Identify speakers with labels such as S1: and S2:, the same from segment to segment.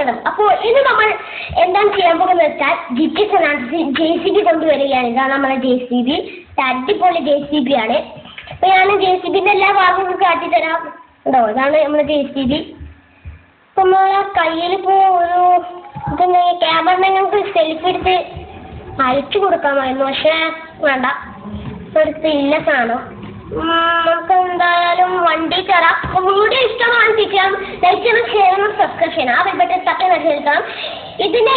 S1: സ്വാഗതം. അപ്പോൾ ഇന്ന് നമ്മൾ എന്താണ് ചെയ്യാൻ പോകുന്നത് വെച്ചാൽ JCB കൊണ്ടുവരികയാണ്. ഇതാണ് നമ്മളെ JCB. അടിപൊളി JCB ആണ്. അപ്പൊ ഞാൻ JCBന്റെ എല്ലാ ഭാഗങ്ങളും കാട്ടിത്തരാം. ഉണ്ടോ, ഇതാണ് നമ്മളെ JCB. അപ്പൊ നമ്മളെ കയ്യിലിപ്പോ ഒരു ക്യാമറമാൻ സെൽഫി എടുത്ത് അയച്ചു കൊടുക്കാമായിരുന്നു, പക്ഷെ വേണ്ട, എടുത്തില്ല സാധനം. നമുക്ക് എന്തായാലും വണ്ടി കയറാം. വീഡിയോ ഇഷ്ടമാണെങ്കിലും ലൈക്ക് ചെയ്യണം, ഷെയർ ചെയ്യണം, സബ്സ്ക്രൈബ് ചെയ്യണം. ആ ബെൽബട്ടൺ തട്ടി നടിച്ചെടുക്കണം. ഇതിന്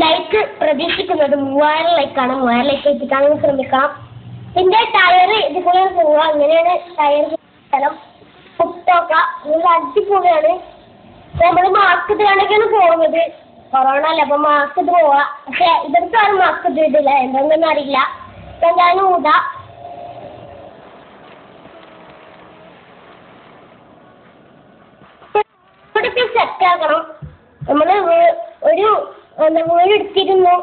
S1: ലൈക്ക് പ്രതീക്ഷിക്കുന്നത് 3000 ലൈക്കാണ്. 3000 ലൈക്ക് എത്തിക്കാൻ ശ്രമിക്കണം. ഇതിന്റെ ടയർ ഇതുപോലെ പോവുക. അങ്ങനെയാണ് ടയർ സ്ഥലം കുട്ടൊക്കെ നല്ല അടിപൊളിയാണ്. നമ്മൾ മാസ്ക് ഇട്ടാണ്ടൊക്കെയാണ് പോകുന്നത്. കൊറോണ അല്ല, അപ്പൊ മാസ്ക് ഇട്ട് പോവാ. പക്ഷെ ഇതൊക്കെ ആരും മാസ്ക് ഇട്ടിട്ടില്ല, എന്തൊന്നും അറിയില്ല. എന്തായാലും ഊതാ. സെറ്റ് ആക്കണം. നമ്മള് ഒരു വീട് എടുത്തിരുന്നു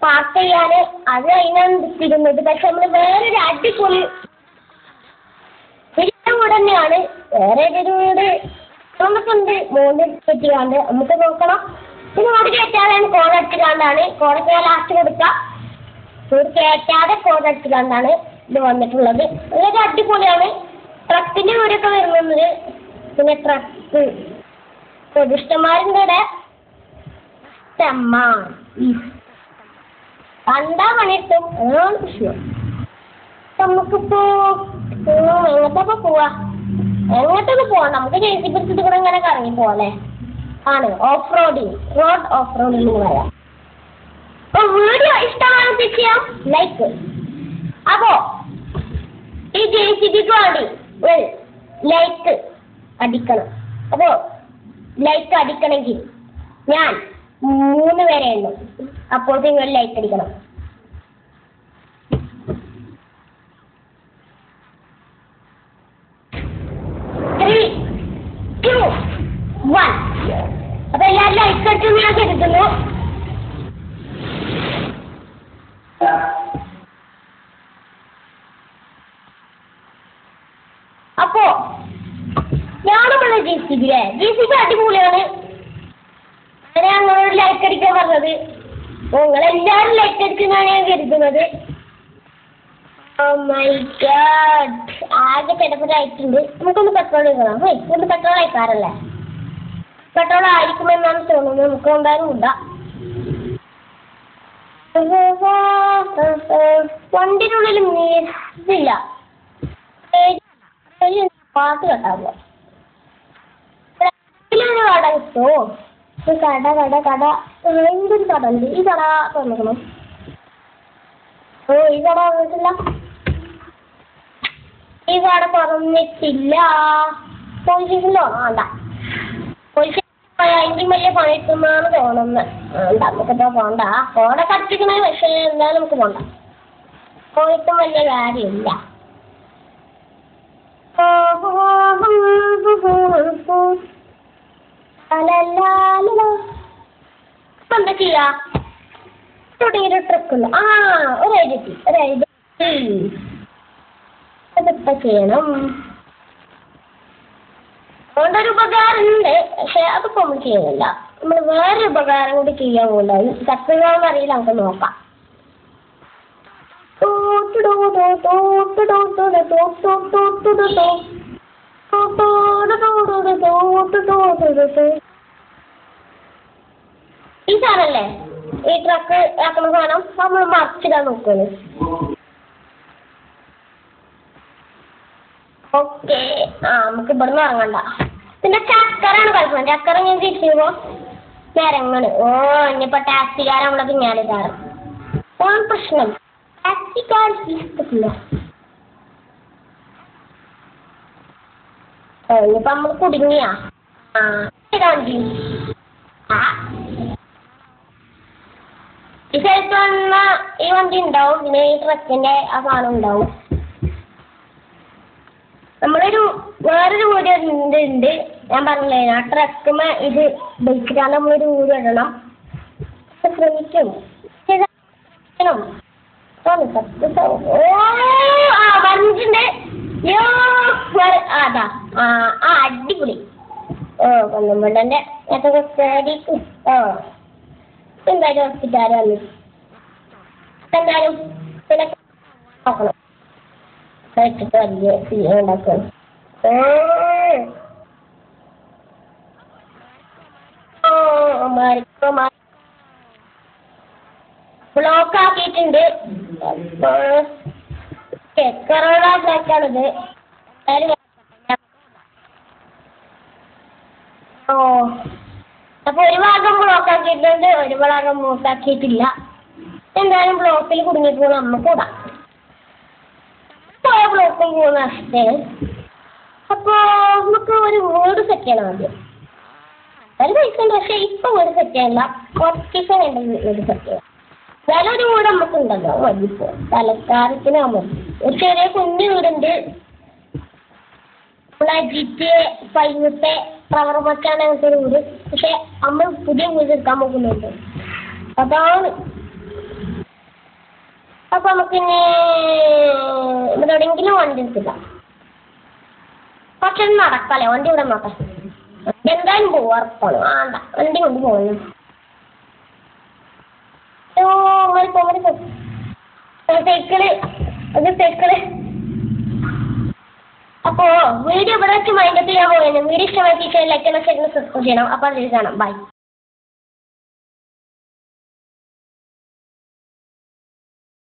S1: പാർക്ക് ചെയ്യാന്, അത് അതിനാണ് എടുത്തിരുന്നത്. പക്ഷെ നമ്മള് വേറൊരു അടിപൊളി വീട് തന്നെയാണ്. വേറെ ഏതൊരു വീട് നമുക്കുണ്ട്, 3 പറ്റിയാണ്ട് നമുക്ക് നോക്കണം. പിന്നെ അവിടെ കയറ്റാതെയാണ് കോടടിച്ച് കാണ്ടാണ്. കോടൊക്കെ ലാസ്റ്റ് കൊടുക്കാം. വീട് കയറ്റാതെ കോടടിച്ച് കാണ്ടാണ് ഇത് വന്നിട്ടുള്ളത്. വളരെ അടിപൊളിയാണ്. ട്രക്കിന്റെ വീടൊക്കെ വരുന്നത്. പിന്നെ ട്രക്ക് പ്രതിഷ്ഠന്മാരുടെ കണ്ടാ പണിയിട്ടും അതാണ് പ്രശ്നം. നമുക്കിപ്പോ എങ്ങോട്ടൊക്കെ പോവാ, എങ്ങോട്ടൊക്കെ പോവാം. നമുക്ക് JCB പിടിച്ചിട്ട് കൂടെ ഇങ്ങനെ കറങ്ങി പോവാല്ലേ. ആണ് off roading, road off roading പറയാം. അപ്പൊ വീഡിയോ ഇഷ്ടമാണെന്ന് ചെയ്യാം ലൈക്ക്. അപ്പോ ഈ JCBക്ക് വേണ്ടി ലൈക്ക് അടിക്കണം. അപ്പോ ലൈക്ക് അടിക്കണമെങ്കിൽ ഞാൻ 3 പേരെ ഉള്ളു. അപ്പോഴത്തേക്കും ഒരു ലൈക്ക് അടിക്കണം. അപ്പൊ എല്ലാവരും ലൈക്ക് അടിച്ചെന്ന് ഞാൻ കരുതുന്നു. അപ്പോ ഞാനുമുള്ള JCB അടിപൊളിയാണ്. അങ്ങനെ ഞങ്ങളോട് ലൈക്ക് അടിക്കാൻ പറഞ്ഞത്. നിങ്ങളെല്ലാവരും ലൈക്ക് അടിക്കുന്നതാണ് ഞാൻ കരുതുന്നത്. ആകെ ചിലപ്പോഴായിട്ടുണ്ട്. നമുക്കൊന്ന് പെട്രോൾ ഇടണം. ഒന്ന് പെട്രോൾ അയക്കാറല്ലേ, പെട്രോൾ ആയിരിക്കുമെന്നാണ് തോന്നുന്നത്. നമുക്ക് എന്തായാലും ഉണ്ടാ. വണ്ടിനുള്ളിൽ ഇതില്ല, പാട്ട് കേട്ടാകുക. കട കിട്ടോ? കട എന്തൊരു കട ഉണ്ട്. ഈ കട തുറന്നിക്കണം. ഈ കട വന്നിട്ടില്ല. ഈ കട തുറന്നിട്ടില്ല. പോലീസിലോ വേണ്ട, പോലീസ് അതിൻ്റെ വലിയ പണിട്ടുന്നാണ് തോന്നുന്നത്. വേണ്ട, നമുക്കിപ്പോ പോണ്ട. കോട കത്തിക്കണേ, പക്ഷേ എന്തായാലും നമുക്ക് പോണ്ട. പോയിട്ടും വലിയ കാര്യമില്ല. എന്താ ചെയ്യാ? തുടങ്ങിയൊരു ട്രിക്കുണ്ട്. ഒരു ഐഡിയ അതിപ്പോ ചെയ്യണം. അതുകൊണ്ടൊരു ഉപകാരം ഉണ്ട്, പക്ഷെ അതിപ്പോ നമ്മൾ ചെയ്യുന്നില്ല. നമ്മൾ വേറൊരു ഉപകാരം കൂടി ചെയ്യാൻ പോകുന്നത്. സത്യമാണെന്ന് അറിയില്ല, നമുക്ക് നോക്കാം. ഈ സാധനല്ലേ, ഈ ട്രക്ക് ആക്കുന്ന സാധനം നമ്മൾ മറിച്ചിടാൻ നോക്കുന്നത്. ഓക്കെ, നമുക്ക് ഇവിടുന്ന് ഇറങ്ങണ്ട. പിന്നെ ചക്കറാണ് കളിക്കുന്നത്. ചക്കര ഞാൻ തിരിച്ചുമ്പോ ഇറങ്ങണ്. ഇനിയിപ്പോ ടാക്സിക്കാരൻ നമ്മളെ പിന്നാലെ കയറും. പ്രശ്നം ടാക്സിക്കാർ ഇഷ്ടത്തില്ല. ഇനിയിപ്പോ നമ്മൾ കുടുങ്ങിയാ. ഈ സ്ഥലത്ത് വന്ന ഈ വണ്ടി ഉണ്ടാവും. പിന്നെ ഈ ട്രക്കിന്റെ ആ സാധനം ഉണ്ടാവും. നമ്മളൊരു വേറൊരു വീഡിയോ ഉണ്ട്, ഞാൻ പറഞ്ഞില്ലേ, ആ ട്രക്കുമേ ഇത് ബൈക്കിലാണ് നമ്മളൊരു വീഡിയോ ഇടണം. ശ്രമിക്കും. വന്നിട്ടുണ്ട്. അതാ അടിപൊളി. കുന്നമ്പണ്ടന്റെ എന്തായാലും ഹോസ്പിറ്റാൽ വന്നു എന്തായാലും പിന്നെ നോക്കണം കഴിച്ചിട്ട് വലിയ സീന ഉണ്ടാക്കണം ബ്ലോക്ക് ആക്കിയിട്ടുണ്ട് കൊറോണ ബ്ലോക്കാണിത് അപ്പൊ ഒരു ഭാഗം ബ്ലോക്ക് ആക്കിയിട്ടുണ്ട് ഒരു ഭാഗം ബ്ലോക്ക് ആക്കിയിട്ടില്ല എന്തായാലും ബ്ലോക്കിൽ കുടുങ്ങിയിട്ട് നമുക്ക് കൂടാം പോയ ബ്ലോക്കും പോകുന്ന അവസ്ഥയാണ് അപ്പൊ നമുക്ക് ഒരു വീട് സെറ്റ് ചെയ്യണം ആദ്യം ഒരു പൈസ ഉണ്ട് പക്ഷെ ഇപ്പൊ വീട് സെറ്റ് ചെയ്യണ്ട കുറച്ച് ദിവസം വേണ്ട വീട് സെറ്റ് ചെയ്യാം വേറെ ഒരു വീട് നമുക്ക് ഉണ്ടല്ലോ മതിപ്പോ തലക്കാരത്തിന് മതി ഒരു ചെറിയ കുഞ്ഞു വീടുണ്ട് പൈനത്തെ ഫ്ലവർ മച്ചാണ് അങ്ങനത്തെ ഒരു വീട് പക്ഷെ അമ്മ പുതിയ വീട് എടുക്കാൻ പോകുന്നുണ്ട് അതാണ് അപ്പൊ നമുക്കിനി ഇവിടെ എവിടെയെങ്കിലും വണ്ടി എടുത്തില്ല പക്ഷെ നടക്കാല്ലേ വണ്ടി ഇവിടെ നോക്കാം എന്തായാലും പോവാറപ്പാണ് വേണ്ട വണ്ടി കൊണ്ട് പോകുന്നു സൈക്കിള് അത് സൈക്കിള് അപ്പോ വീഡിയോ ഇവിടെ വെച്ച് മൈൻഡപ്പ് ചെയ്യാൻ പോകുന്നു വീഡിയോ ഇഷ്ടമാക്കി ലൈക്ക് സബ്സ്ക്രൈബ് ചെയ്യണം അപ്പൊ അതിൽ കാണാം ബൈ